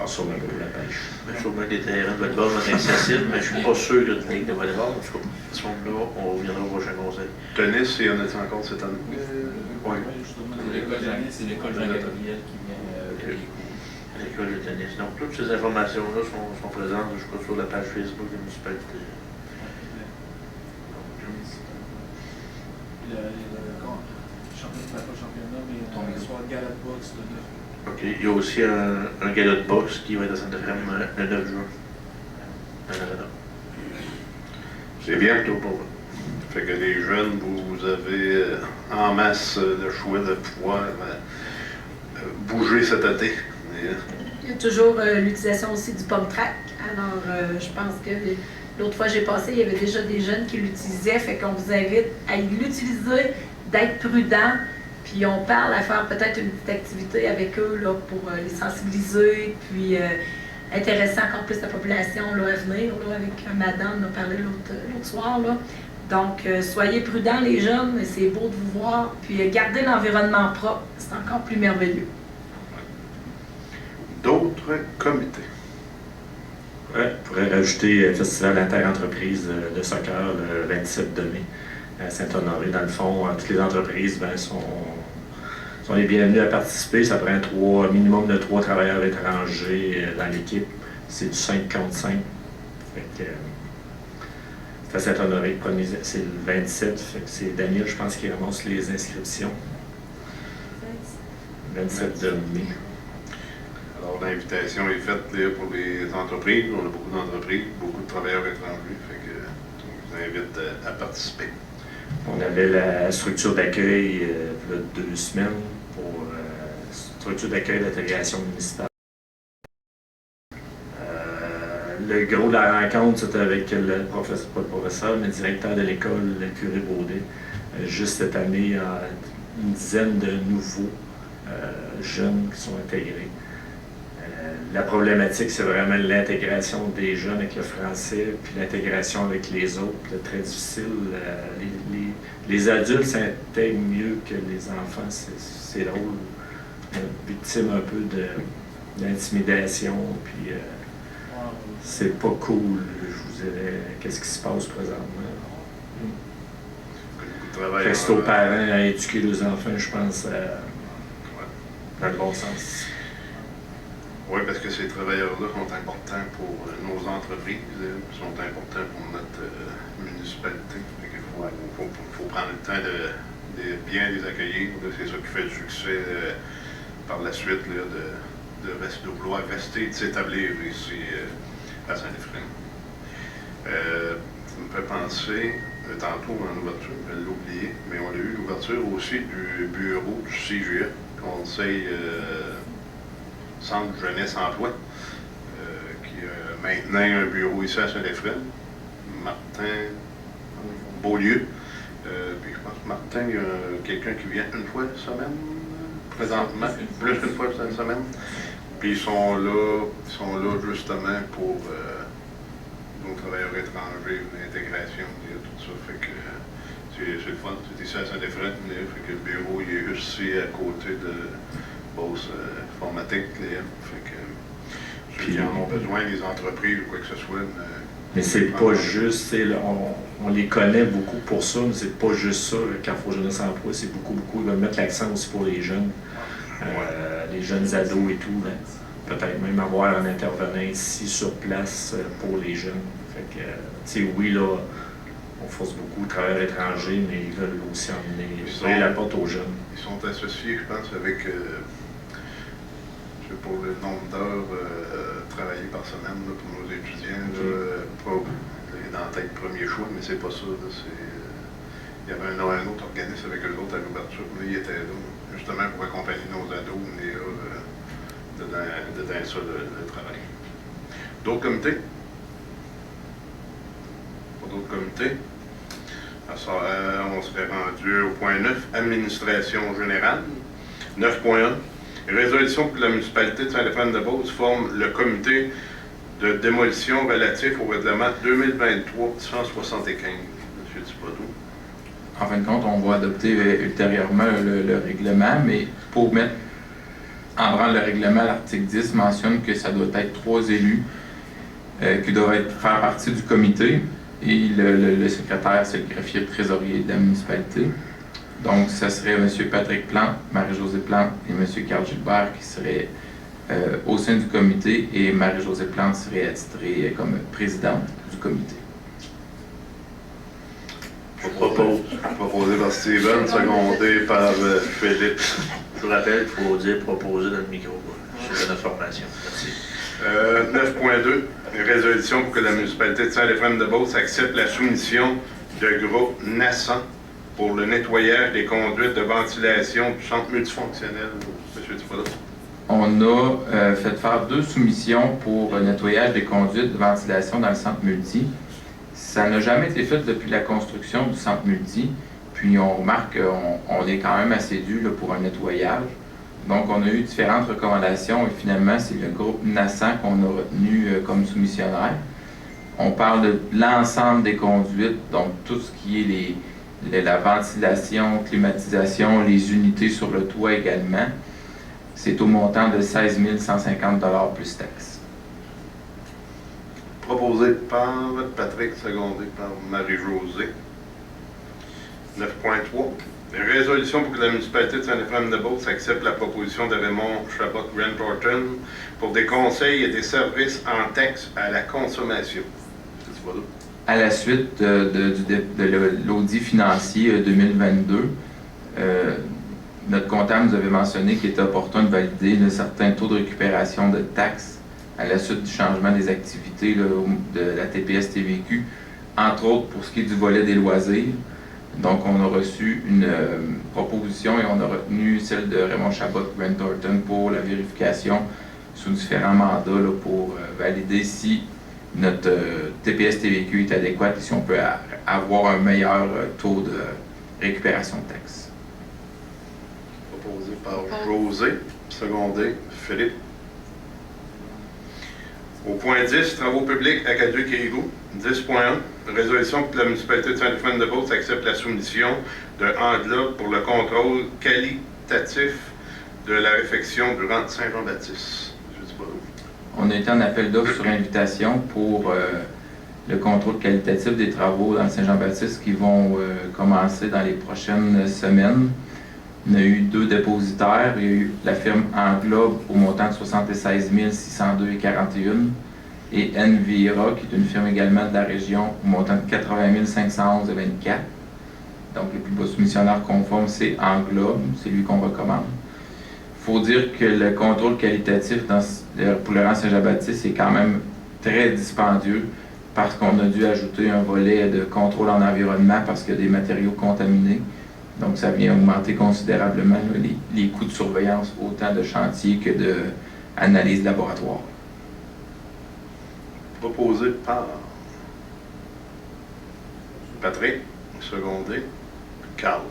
[SPEAKER 8] sur le de la pêche.
[SPEAKER 7] Sûrement que les terrains de volleyball vont être accessibles, mais je ne suis pas sûr d'une ligue de volleyball. En tout cas, à ce moment-là, on reviendra au prochain conseil.
[SPEAKER 1] Tennis, il y en a-t-il encore cette année?
[SPEAKER 7] Oui.
[SPEAKER 2] C'est l'école Jean-Gabriel qui vient
[SPEAKER 7] L'école de tennis. Donc, toutes ces informations-là sont présentes, je crois, sur la page Facebook de la municipalité. OK. Il y a aussi un gala de boxe qui va être à Saint-Euphrème le 9 juin.
[SPEAKER 1] C'est bientôt pour vous. Fait que les jeunes, vous avez en masse le choix de pouvoir bouger cet été.
[SPEAKER 5] Il y a toujours l'utilisation aussi du pump track. Alors, je pense que l'autre fois que j'ai passé, il y avait déjà des jeunes qui l'utilisaient. Fait qu'on vous invite à l'utiliser, d'être prudent. Puis on parle à faire peut-être une petite activité avec eux là, pour les sensibiliser, puis intéresser encore plus la population là, à venir. Là, avec madame, on a parlé l'autre soir. Là. Donc, soyez prudents les jeunes, c'est beau de vous voir. Puis gardez l'environnement propre, c'est encore plus merveilleux.
[SPEAKER 1] D'autres comités.
[SPEAKER 8] Oui, on pourrait rajouter le Festival inter-entreprise de soccer le 27 mai à Saint-Honoré. Dans le fond, toutes les entreprises sont les bienvenus à participer. Ça prend minimum de 3 travailleurs étrangers dans l'équipe. C'est du 5 contre 5. Fait que, c'est à Saint-Honoré. C'est le 27. Fait que c'est Daniel, je pense, qui ramasse les inscriptions. 27 mai.
[SPEAKER 1] Alors, l'invitation est faite là, pour les entreprises. On a beaucoup d'entreprises, beaucoup de travailleurs étrangers. Fait que, on vous invite à participer.
[SPEAKER 8] On avait la structure d'accueil il y a 2 semaines pour structure d'accueil d'intégration municipale. Le gros de la rencontre, c'était avec le professeur, pas le professeur, mais le directeur de l'école, le curé Baudet. Juste cette année, il y a une dizaine de nouveaux jeunes qui sont intégrés. La problématique, c'est vraiment l'intégration des jeunes avec le français, puis l'intégration avec les autres. C'est très difficile. Les adultes s'intègrent mieux que les enfants, c'est drôle. Victime un peu d'intimidation, puis c'est pas cool, je vous dirais, qu'est-ce qui se passe présentement. Reste aux parents à éduquer les enfants, je pense, dans le bon sens.
[SPEAKER 1] Oui, parce que ces travailleurs-là sont importants pour nos entreprises, sont importants pour notre municipalité. Il faut prendre le temps de bien les accueillir. C'est ça qui fait le succès par la suite là, de vouloir rester, de s'établir ici à Saint-Euphrème. Ça me fait penser, tantôt en ouverture, je l'ai oublié, mais on a eu l'ouverture aussi du bureau du CGE, Conseil Centre Jeunesse Emploi, qui a maintenant un bureau ici à Saint-Euphrème. Martin Beaulieu. Puis je pense que Martin, il y a quelqu'un qui vient une fois par semaine, présentement, plus qu'une fois par semaine. Puis ils sont là justement pour nos travailleurs étrangers, l'intégration, tout ça. Fait que c'est le fun. C'est ici à Saint-Euphrème, fait que le bureau il est juste ici à côté de Beauce Informatique. Fait que ceux qui en ont besoin, les entreprises ou quoi que ce soit.
[SPEAKER 8] Mais c'est pas juste, on les connaît beaucoup pour ça, mais c'est pas juste ça, le Carrefour Jeunesse Emploi, c'est beaucoup, ils veulent mettre l'accent aussi pour les jeunes, les jeunes ados et tout. Peut-être même avoir un intervenant ici sur place pour les jeunes. Fait que, oui, là, on force beaucoup de travailleurs étrangers, mais ils veulent aussi ouvrir la porte aux jeunes.
[SPEAKER 1] Ils sont associés, je pense, avec pour le nombre d'heures travaillées par semaine là, pour nos étudiants. Là, pas dans la tête premier choix, mais c'est pas ça. Là, il y avait un autre organisme avec eux autres à l'ouverture. Là, ils étaient là, justement pour accompagner nos ados, venir dedans ça, le travail. D'autres comités? Pas d'autres comités? On serait rendu au point 9, administration générale. 9.1. Résolution pour que la municipalité de Saint-Stéphane-de-Beauce forme le comité de démolition relatif au règlement 2023-175. M. Thibodeau.
[SPEAKER 2] En fin de compte, on va adopter ultérieurement le règlement, mais pour mettre en branle le règlement, l'article 10 mentionne que ça doit être 3 élus qui doivent faire partie du comité. Et le secrétaire, c'est le greffier trésorier de la municipalité. Donc, ça serait M. Patrick Plante, Marie-Josée Plante et M. Carl Gilbert qui seraient au sein du comité et Marie-Josée Plante serait attitrée comme présidente du comité.
[SPEAKER 1] Proposé par Steven, secondé par Philippe.
[SPEAKER 7] Je vous rappelle qu'il faut dire proposer dans le micro. C'est notre formation. Merci.
[SPEAKER 1] 9.2. Résolution pour que la municipalité de Saint-Stéphane-de-Beauce accepte la soumission de groupe naissant pour le nettoyage des conduites de ventilation du centre multifonctionnel. M. Thibodeau.
[SPEAKER 2] On a fait faire 2 soumissions pour nettoyage des conduites de ventilation dans le centre multi. Ça n'a jamais été fait depuis la construction du centre multi. Puis on remarque qu'on est quand même assez dû là, pour un nettoyage. Donc on a eu différentes recommandations et finalement c'est le groupe Nassan qu'on a retenu comme soumissionnaire. On parle de l'ensemble des conduites, donc tout ce qui est la ventilation, climatisation, les unités sur le toit également. C'est au montant de 16 150 $ plus taxes.
[SPEAKER 1] Proposé par Patrick, secondé par Marie-Josée. 9.3. Résolution pour que la municipalité de Saint-Stéphane-de-Beauce accepte la proposition de Raymond Chabot-Grant Thornton pour des conseils et des services en taxes à la consommation.
[SPEAKER 2] À la suite de l'audit financier 2022, notre comptable nous avait mentionné qu'il était opportun de valider un certain taux de récupération de taxes à la suite du changement des activités là, de la TPS-TVQ, entre autres pour ce qui est du volet des loisirs. Donc, on a reçu une proposition et on a retenu celle de Raymond Chabot-Grant Thornton pour la vérification sous différents mandats là, pour valider si notre TPS-TVQ est adéquat et si on peut avoir un meilleur taux de récupération de taxes.
[SPEAKER 1] Proposé par José, secondé Philippe. Au point 10, travaux publics à Caduc-Quérigou. 10.1. Résolution pour que la municipalité de Saint-Stéphane-de-Beauce accepte la soumission de Anglobe pour le contrôle qualitatif de la réfection du rang de Saint-Jean-Baptiste.
[SPEAKER 2] On a été en appel d'offres sur invitation pour le contrôle qualitatif des travaux dans le Saint-Jean-Baptiste qui vont commencer dans les prochaines semaines. On a eu 2 dépositaires. Il y a eu la firme Englobe au montant de 76 602,41 et Envira, qui est une firme également de la région, au montant de 80 511,24. Donc, le plus bas soumissionnaire conforme, c'est Englobe. C'est lui qu'on recommande. Il faut dire que le contrôle qualitatif pour le rang Saint-Jean-Baptiste est quand même très dispendieux parce qu'on a dû ajouter un volet de contrôle en environnement parce qu'il y a des matériaux contaminés. Donc, ça vient augmenter considérablement là, les coûts de surveillance, autant de chantier que d'analyse laboratoire.
[SPEAKER 1] Proposé par Patrick, secondé, Carl.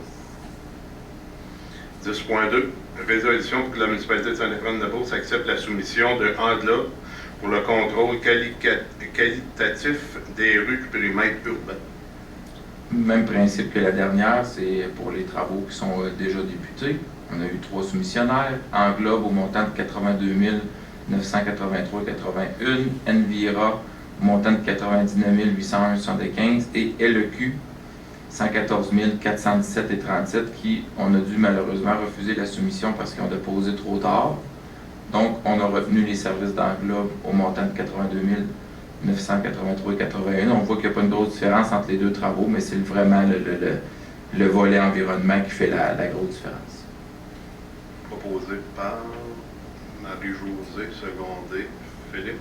[SPEAKER 1] 10.2. Résolution pour que la municipalité de Saint-Stéphane-de-Beauce accepte la soumission de Anglobe pour le contrôle qualitatif des rues du périmètre urbain.
[SPEAKER 2] Même principe que la dernière, c'est pour les travaux qui sont déjà débutés. On a eu 3 soumissionnaires. Englobe au montant de 82 983,81, Envira au montant de 99 801,75 et LEQ 114 417,37 qui, on a dû malheureusement refuser la soumission parce qu'ils ont déposé trop tard. Donc, on a retenu les services d'Englobe au montant de 82 983 et 81. On voit qu'il n'y a pas une grosse différence entre les deux travaux, mais c'est vraiment le volet environnement qui fait la grosse différence.
[SPEAKER 1] Proposé par Marie-Josée, secondé Philippe.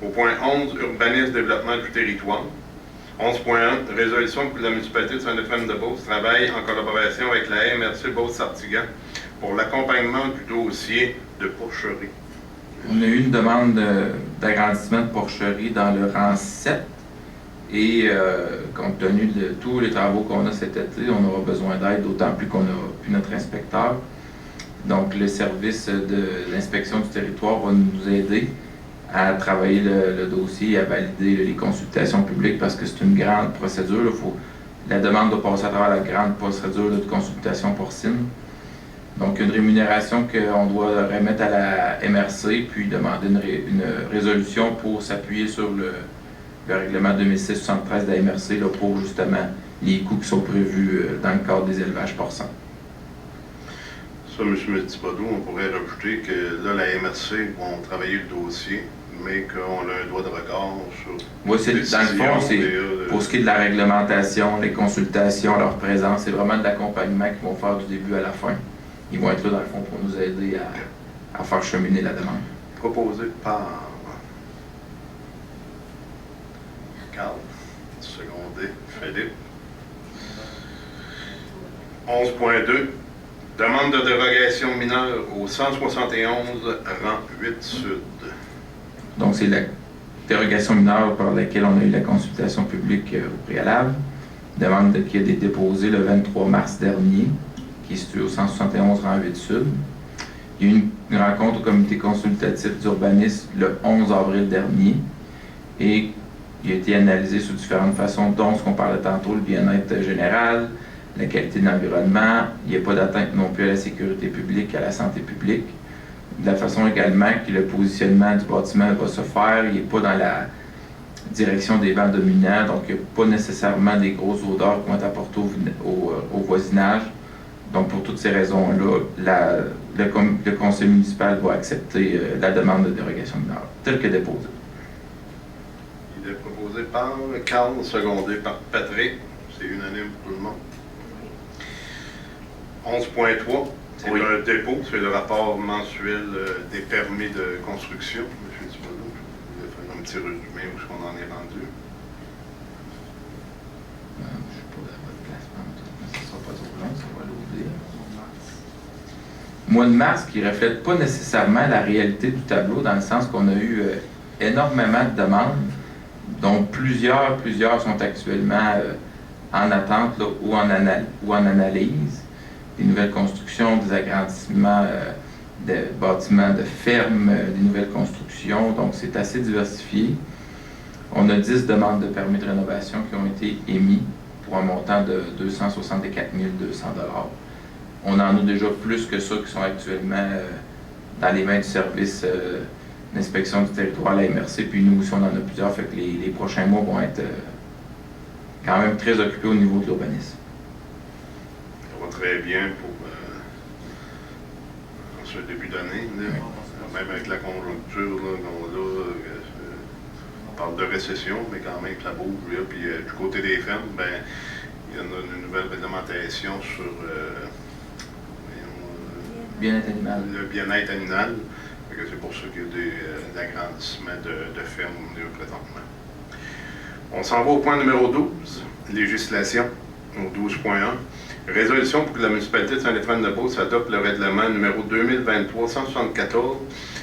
[SPEAKER 1] Au point 11, urbanisme, développement du territoire. 11.1, résolution pour la municipalité de Saint-Étienne-de-Beauce travaille en collaboration avec la MRC Beauce-Sartiguan pour l'accompagnement du dossier de porcherie.
[SPEAKER 2] On a eu une demande d'agrandissement de porcherie dans le rang 7 et compte tenu de tous les travaux qu'on a cet été, on aura besoin d'aide, d'autant plus qu'on a plus notre inspecteur. Donc le service de l'inspection du territoire va nous aider à travailler le dossier et à valider les consultations publiques parce que c'est une grande procédure. La demande doit passer à travers la grande procédure de consultation porcine. Donc une rémunération qu'on doit remettre à la MRC, puis demander une résolution pour s'appuyer sur le règlement 2006-73 de la MRC là, pour justement les coûts qui sont prévus dans le cadre des élevages porcins.
[SPEAKER 1] Ça, M. Thibodeau, on pourrait rajouter que là, la MRC vont travailler le dossier, mais qu'on a un droit de regard sur...
[SPEAKER 2] Oui, dans le fond, c'est pour ce qui est de la réglementation, les consultations, leur présence, c'est vraiment de l'accompagnement qu'ils vont faire du début à la fin. Ils vont être là, dans le fond, pour nous aider à faire cheminer la demande.
[SPEAKER 1] Proposé par Carl, secondé Philippe. 11.2, demande de dérogation mineure au 171 rang 8 Sud.
[SPEAKER 2] Donc, c'est la dérogation mineure par laquelle on a eu la consultation publique au préalable. Demande qui a été déposée le 23 mars dernier, qui est située au 171 rang 8 Sud. Il y a eu une rencontre au comité consultatif d'urbanisme le 11 avril dernier et il a été analysé sous différentes façons, dont ce qu'on parlait tantôt, le bien-être général, la qualité de l'environnement. Il n'y a pas d'atteinte non plus à la sécurité publique, à la santé publique. De la façon également que le positionnement du bâtiment va se faire, il n'est pas dans la direction des vents dominants, donc il n'y a pas nécessairement des grosses odeurs qui vont être apportées au voisinage. Donc pour toutes ces raisons-là, le conseil municipal va accepter la demande de dérogation mineure, telle que déposée.
[SPEAKER 1] Il est proposé par Carl, secondé par Patrick. C'est unanime pour tout le monde. 11.3, c'est un dépôt, c'est le rapport mensuel des permis de construction. M. Thibodeau, je vais faire un petit résumé où on en est rendu.
[SPEAKER 2] Je ne suis pas à votre place, mais ça ne sera pas trop long, ça va l'ouvrir. Mois de mars qui ne reflète pas nécessairement la réalité du tableau, dans le sens qu'on a eu énormément de demandes, dont plusieurs sont actuellement en attente là, ou en analyse. Des nouvelles constructions, des agrandissements de bâtiments, de fermes, des nouvelles constructions. Donc, c'est assez diversifié. On a 10 demandes de permis de rénovation qui ont été émises pour un montant de 264 200 $. On en a déjà plus que ça qui sont actuellement dans les mains du service d'inspection du territoire, la MRC. Puis nous aussi, on en a plusieurs. Fait que les prochains mois vont être quand même très occupés au niveau de l'urbanisme.
[SPEAKER 1] Très bien pour ce début d'année, même avec la conjoncture on parle de récession, mais quand même ça bouge. Là, puis du côté des fermes, il y en a une nouvelle réglementation sur
[SPEAKER 2] bien-être animal.
[SPEAKER 1] Le bien-être animal. C'est pour ça qu'il y a des agrandissements de fermes présentement. On s'en va au point numéro 12, législation, au 12.1. Résolution pour que la municipalité de Saint-Étienne-de-Beauce adopte le règlement numéro 2023-174,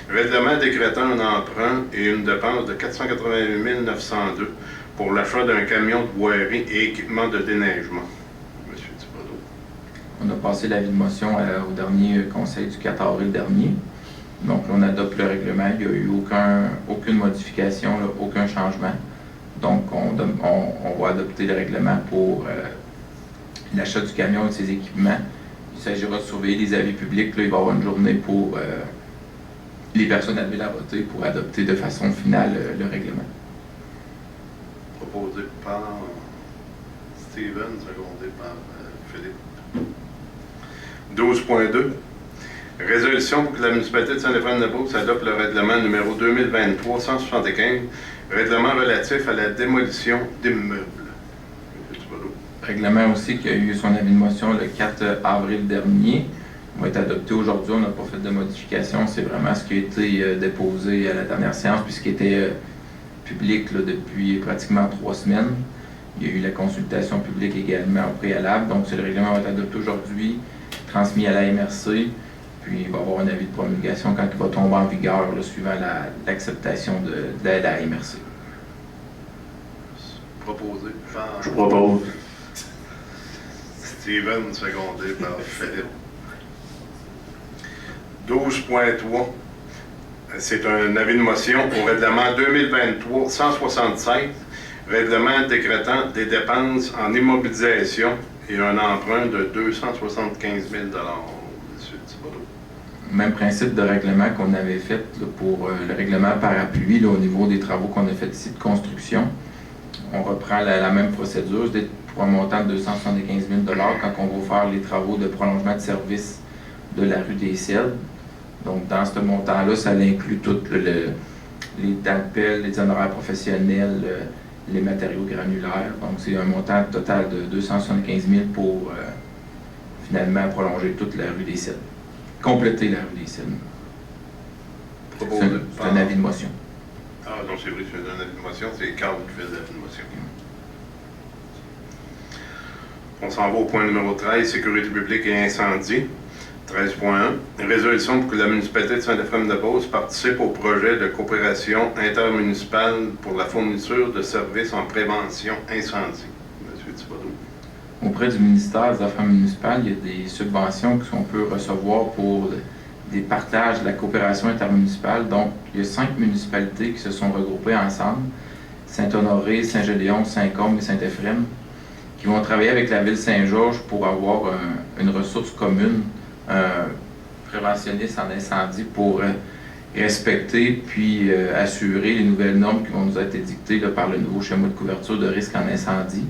[SPEAKER 1] règlement décrétant un emprunt et une dépense de 488 902 pour l'achat d'un camion de voirie et équipement de déneigement. M. Thibodeau.
[SPEAKER 2] On a passé l'avis de motion au dernier conseil du 4 avril dernier. Donc, on adopte le règlement. Il n'y a eu aucune modification, là, aucun changement. Donc, on va adopter le règlement pour l'achat du camion et de ses équipements. Il s'agira de surveiller les avis publics. Là, il va y avoir une journée pour les personnes admises à voter pour adopter de façon finale le règlement.
[SPEAKER 1] Proposé par Steven, secondé par Philippe. 12.2. Résolution pour que la municipalité de Saint-Éphraim-de-Beauce adopte le règlement numéro 2023-175, règlement relatif à la démolition d'immeubles.
[SPEAKER 2] Règlement aussi qui a eu son avis de motion le 4 avril dernier. Il va être adopté aujourd'hui. On n'a pas fait de modification. C'est vraiment ce qui a été déposé à la dernière séance, puisqu'il était public là, depuis pratiquement 3 semaines. Il y a eu la consultation publique également au préalable. Donc, le règlement va être adopté aujourd'hui, transmis à la MRC. Puis, il va y avoir un avis de promulgation quand il va tomber en vigueur, là, suivant l'acceptation de la MRC.
[SPEAKER 1] Proposé par
[SPEAKER 7] Je propose.
[SPEAKER 1] Steven, secondé par Philippe. 12.3. C'est un avis de motion au règlement 2023-165, règlement décrétant des dépenses en immobilisation et un emprunt de 275 000 $. Monsieur Thibodeau.
[SPEAKER 2] Même principe de règlement qu'on avait fait là, pour le règlement par appui là, au niveau des travaux qu'on a fait ici de construction. On reprend la même procédure pour un montant de 275 000 $ quand on va faire les travaux de prolongement de service de la rue des Cèdres. Donc, dans ce montant-là, ça inclut tous les temps de pelle, les honoraires professionnels, les matériaux granulaires. Donc, c'est un montant total de 275 000 $ pour finalement prolonger toute la rue des Cèdres. Compléter la rue des Cèdres. C'est un avis de motion.
[SPEAKER 1] Ah non, c'est vrai, je fais un avis de motion. C'est Carl qui fait l'avis de motion. On s'en va au point numéro 13, sécurité publique et incendie. 13.1. Résolution pour que la municipalité de Saint-Éphraim-de-Beauce participe au projet de coopération intermunicipale pour la fourniture de services en prévention incendie. Monsieur Thibodeau.
[SPEAKER 2] Auprès du ministère des Affaires municipales, il y a des subventions qu'on peut recevoir pour des partages de la coopération intermunicipale. Donc, il y a 5 municipalités qui se sont regroupées ensemble, Saint-Honoré, Saint-Gédéon, Saint-Côme et Saint-Ephraim, qui vont travailler avec la ville Saint-Georges pour avoir une ressource commune, préventionniste en incendie pour respecter puis assurer les nouvelles normes qui vont nous être dictées là, par le nouveau schéma de couverture de risque en incendie.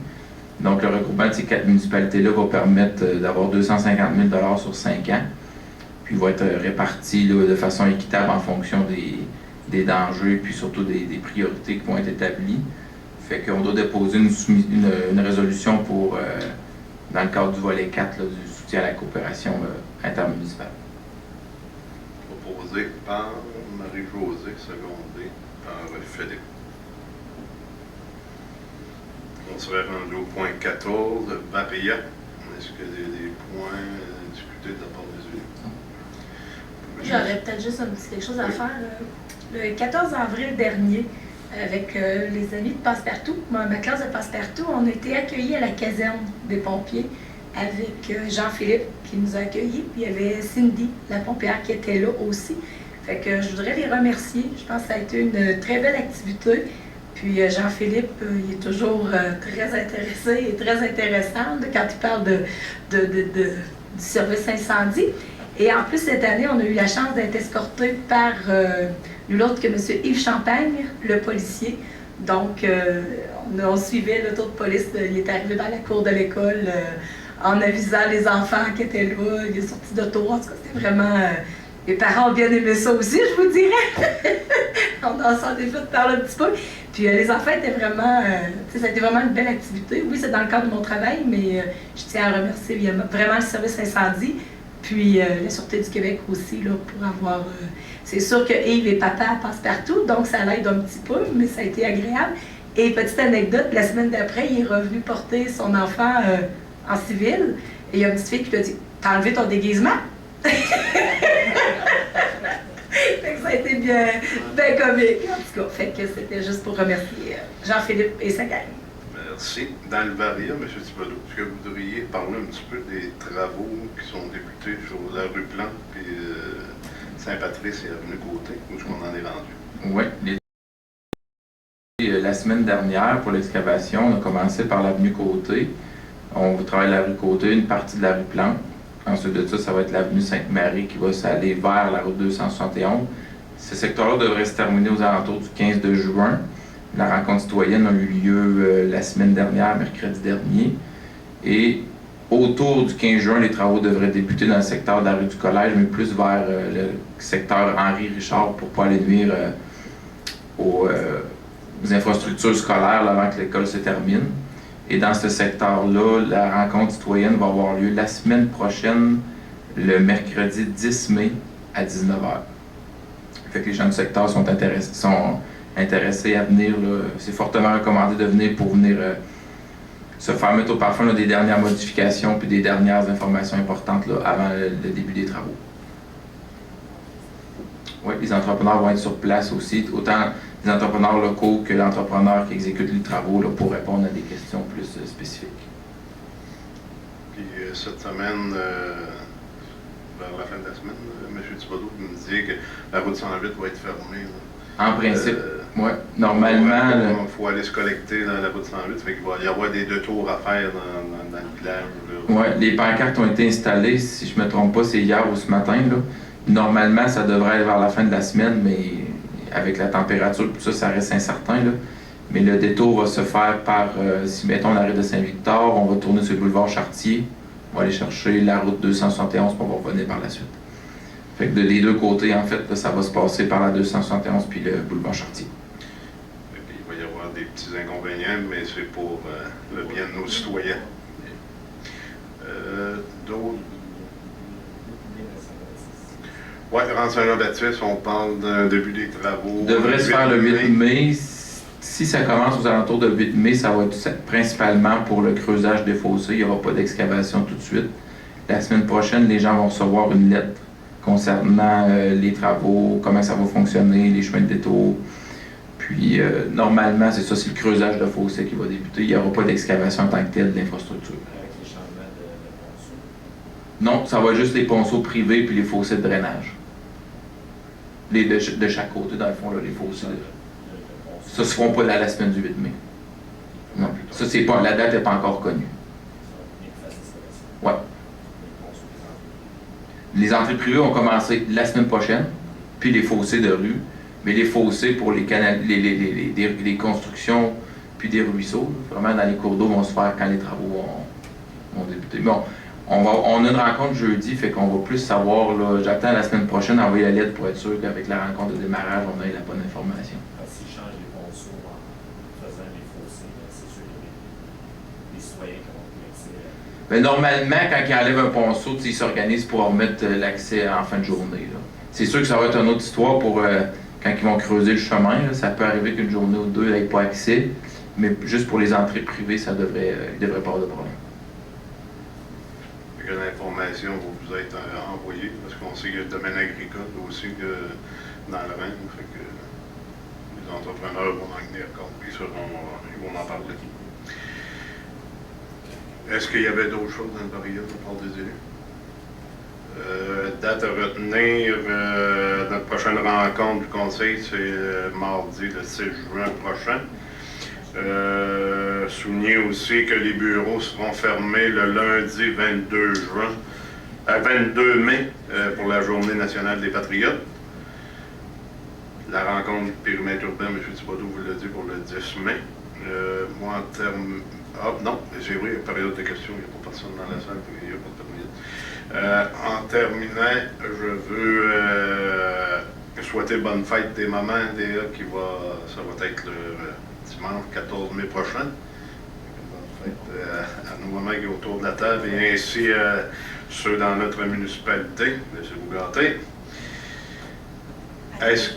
[SPEAKER 2] Donc, le regroupement de ces 4 municipalités-là va permettre d'avoir 250 000 $ sur 5 ans, puis va être réparti là, de façon équitable en fonction des dangers, puis surtout des priorités qui vont être établies. Fait qu'on doit déposer une résolution pour, dans le cadre du volet 4 là, du soutien à la coopération intermunicipale.
[SPEAKER 1] Proposé par Marie-Josée, secondé par Philippe. On serait rendu au point 14, Varia. Est-ce qu'il y a des points discutés de la part des élus?
[SPEAKER 5] J'aurais peut-être juste un petit quelque chose à faire. Le 14 avril dernier, avec les amis de Passepartout, ma classe de Passepartout, on a été accueillis à la caserne des pompiers avec Jean-Philippe qui nous a accueillis, puis il y avait Cindy, la pompière, qui était là aussi. Fait que je voudrais les remercier. Je pense que ça a été une très belle activité. Puis Jean-Philippe, il est toujours très intéressé et très intéressant quand il parle du service incendie. Et en plus, cette année, on a eu la chance d'être escorté par nul autre que M. Yves Champagne, le policier. Donc, on suivait l'auto de police. Il est arrivé dans la cour de l'école en avisant les enfants qui étaient là. Il est sorti d'auto. En tout cas, c'était vraiment... les parents ont bien aimé ça aussi, je vous dirais. On s'en est fait parler un petit peu. Puis les enfants étaient vraiment... ça a été vraiment une belle activité. Oui, c'est dans le cadre de mon travail, mais je tiens à remercier vraiment le service incendie. Puis la Sûreté du Québec aussi, là, pour avoir... c'est sûr que Yves et papa passent partout, donc ça l'aide un petit peu, mais ça a été agréable. Et petite anecdote, la semaine d'après, il est revenu porter son enfant en civil. Et il y a une petite fille qui lui a dit « T'as enlevé ton déguisement? » Fait que ça a été bien comique, en tout cas. Fait que c'était juste pour remercier Jean-Philippe et sa gang.
[SPEAKER 1] Merci. Dans le Varia, M. Thibodeau, est-ce que vous voudriez parler un petit peu des travaux qui sont débutés sur la rue Plante puis Saint-Patrice et Avenue Côté, où est-ce qu'on en est rendu?
[SPEAKER 2] Oui. La semaine dernière, pour l'excavation, on a commencé par l'avenue Côté. On va travailler la rue Côté, une partie de la rue Plante. Ensuite de ça, ça va être l'avenue Sainte-Marie qui va s'aller vers la route 271. Ce secteur-là devrait se terminer aux alentours du 15 de juin. La rencontre citoyenne a eu lieu la semaine dernière, mercredi dernier. Et autour du 15 juin, les travaux devraient débuter dans le secteur de la rue du Collège, mais plus vers le secteur Henri-Richard pour ne pas aller nuire aux infrastructures scolaires là, avant que l'école se termine. Et dans ce secteur-là, la rencontre citoyenne va avoir lieu la semaine prochaine, le mercredi 10 mai à 19h. Fait que les gens du secteur sont intéressés à venir. C'est fortement recommandé de venir pour venir se faire mettre au parfum là, des dernières modifications puis des dernières informations importantes là, avant le début des travaux. Oui, les entrepreneurs vont être sur place aussi, autant les entrepreneurs locaux que l'entrepreneur qui exécute les travaux là, pour répondre à des questions plus spécifiques.
[SPEAKER 1] Puis cette semaine, vers la fin de la semaine, M. Thibodeau me disait que la route 108 va être fermée. Là.
[SPEAKER 2] En principe, oui. Normalement...
[SPEAKER 1] Il faut aller se collecter dans la route 108, fait qu'il va y avoir des détours à faire dans le village.
[SPEAKER 2] Oui, les pancartes ont été installées, si je ne me trompe pas, c'est hier ou ce matin. Là. Normalement, ça devrait aller vers la fin de la semaine, mais avec la température, tout ça, ça reste incertain. Là. Mais le détour va se faire par, si mettons l'arrêt de Saint-Victor, on va tourner sur le boulevard Chartier, on va aller chercher la route 271, puis on va revenir par la suite. Fait que des deux côtés, en fait, là, ça va se passer par la 271 puis le boulevard Chartier.
[SPEAKER 1] Il va y avoir des petits inconvénients, mais c'est pour le bien de nos citoyens. D'autres? Oui, rang Saint-Jean-Baptiste, on parle d'un début des travaux.
[SPEAKER 2] Devrait se faire le 8 mai. Si ça commence aux alentours de 8 mai, ça va être principalement pour le creusage des fossés. Il n'y aura pas d'excavation tout de suite. La semaine prochaine, les gens vont recevoir une lettre concernant les travaux, comment ça va fonctionner, les chemins de détour. Puis, normalement, c'est ça, c'est le creusage de fossés qui va débuter. Il n'y aura pas d'excavation en tant que telle de l'infrastructure.
[SPEAKER 3] Avec les changements de ponceaux?
[SPEAKER 2] Non, ça va juste les ponceaux privés puis les fossés de drainage. De chaque côté, dans le fond, là, les fossés. Ça ne se feront pas la semaine du 8 mai. Non, ça, c'est pas, la date n'est pas encore connue. Ouais. Les entrées privées ont commencé la semaine prochaine, puis les fossés de rue. Mais les fossés pour les constructions, puis des ruisseaux, vraiment dans les cours d'eau, vont se faire quand les travaux vont débuter. Bon, on a une rencontre jeudi, fait qu'on va plus savoir. J'attends la semaine prochaine d'envoyer la lettre pour être sûr qu'avec la rencontre de démarrage, on ait la bonne information.
[SPEAKER 8] S'ils changent les ponceaux en faisant les fossés, c'est sûr qu'il y a des citoyens qui vont plus accès.
[SPEAKER 2] Ben, normalement, quand ils enlèvent un ponceau, ils s'organisent pour remettre l'accès en fin de journée. C'est sûr que ça va être une autre histoire pour quand ils vont creuser le chemin. Là. Ça peut arriver qu'une journée ou deux n'aient pas accès, mais juste pour les entrées privées, ça devrait, il ne devrait pas avoir de problème.
[SPEAKER 1] L'information va vous être envoyée, parce qu'on sait qu'il y a le domaine agricole aussi dans le Rhin, fait que les entrepreneurs vont en tenir compte, puis ils vont en parler. Est-ce qu'il y avait d'autres choses dans le période de part des élus? Date à retenir, notre prochaine rencontre du conseil, c'est mardi le 6 juin prochain. Souligner aussi que les bureaux seront fermés le lundi 22 mai pour la Journée nationale des Patriotes. La rencontre du périmètre urbain, M. Thibodeau vous l'a dit, pour le 10 mai. Moi, en termes... Ah, non, c'est vrai, il y a période de questions, il n'y a pas personne dans la salle, il n'y a pas de période. En terminant, je veux souhaiter bonne fête des mamans, ça va être le dimanche 14 mai prochain. Bonne fête à nos mamans qui sont autour de la table et ainsi ceux dans notre municipalité. Laissez-vous gâter. Est-ce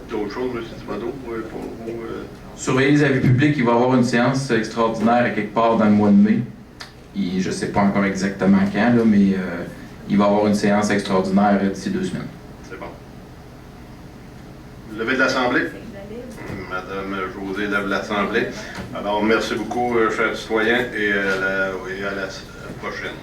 [SPEAKER 1] d'autres choses, M. Thibodeau, pour vous?
[SPEAKER 2] Surveiller les avis publics, il va y avoir une séance extraordinaire à quelque part dans le mois de mai. Je ne sais pas encore exactement quand, là, mais il va y avoir une séance extraordinaire d'ici 2 semaines.
[SPEAKER 1] C'est bon. Levée de l'Assemblée. Madame Josée lève l'Assemblée. Alors, merci beaucoup, chers citoyens, et à la prochaine.